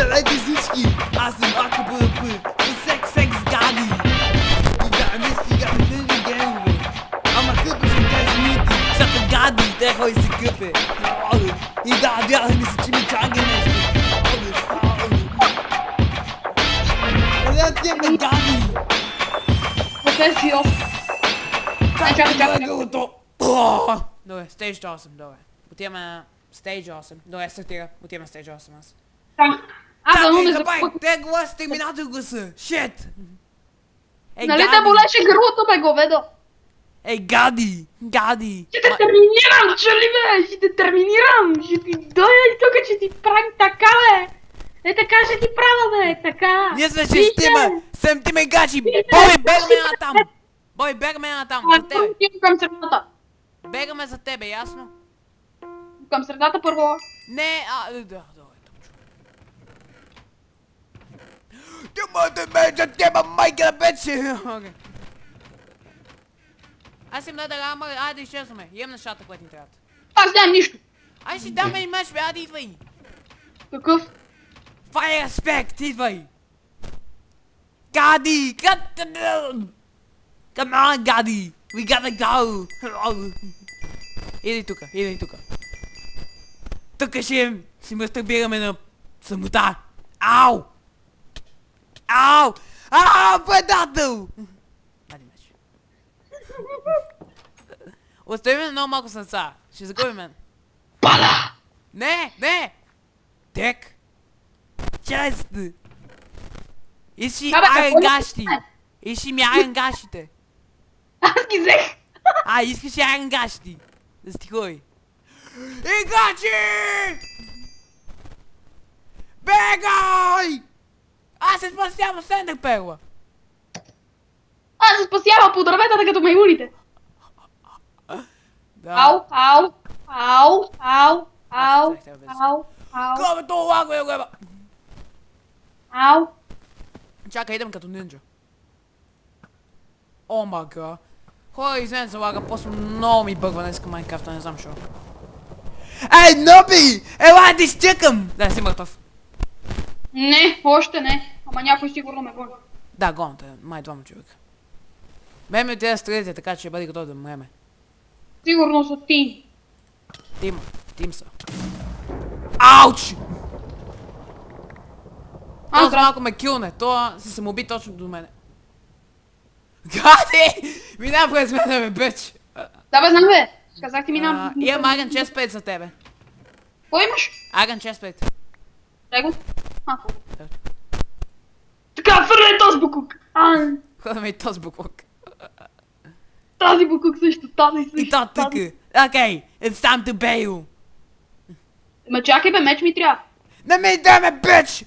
Елайте всички! Аз съм АКБП! Секс гади! И да, не стига, не са генове! Ама къпе ще кажа мити! Защото гади! Те ходи се къпе! И да, бяха ми се, че ми чага нещо! Къде тия ме гади? Професия. Чакай. Добре, Stage 8, добре. Отиваме на Stage 8. Добре, стартира. Отиваме на Stage 8 аз. Чакай, забай! Те глас, терминатор гласа! Шит! Ей, нали те болеше гърлото, бе, говедо? Ей, гади! Гади! Ще те терминирам, чули бе! Ще те терминирам! Ще ти дойда и тук, ще ти правим така, бе! Е така ще ти правя, бе! Така! Ние сме шестима! Съм ти ме гачи! Бой, бегаме натам! Бой, бегаме натам! За тебе! Към средата! Бегаме за тебе, ясно? Към средата първо. Не, да, добре, точно. Ти мъде ме за тебе, майка на пече! Аз им даде рама, айде да изчезваме. Имам нещата, което ни трябват. Аз нямам нищо. Ай ще даме и меч, бе, айде идвай! Какъв? Fire respect, идвай! Гади! Come on, Гади! We gotta go! Иди тука. Тука ще си мастурбираме на самота. Ау! Ау! Ау, предател! Айде меч. Остави ме на много малко сърца. Ще загубим мен. Пала! Не! Тек! Чест! Иши Абе, какво айрен ли гащи! правиш? Иши ми айрен гащите! Аз ги взех! Искаш айрен гащи! Да стихой! И гачи! Бегай! Аз се спасявам с Ендер Перла! Аз се спасявам по дърветата като маймуните! Да. Ау! Главето лаго е глеба! Ау! Чакай, идем като нинджа. О мага. Хора, извинен се лага, просто много ми бъгва днеска Майнкрафта, не знам шо. Ей, Ноби! Ела да изчекам! Да, си мъртъв. Не, още не. Ама някой сигурно ме гони. Да, гоните, май двама човека. Меме те да стрелите, така че бъди готов да мреме. Сигурно са ти. Тим са. Ауч! Този малко ме килне, това се самоуби точно до мене. Гади! Минава през мене, бе, беч! Да бе, знам бе. Казах ти минам. Имам Аган Chestplate за тебе. Кой имаш? Аган Chestplate. Дай го. Така, фърляй този букук. Ходаме и този буклук. Тази букук също, тази също. И то тук. Окей, it's time to bail. Ма чакай бе, меч ми трябва. Не ми дай ме, бич!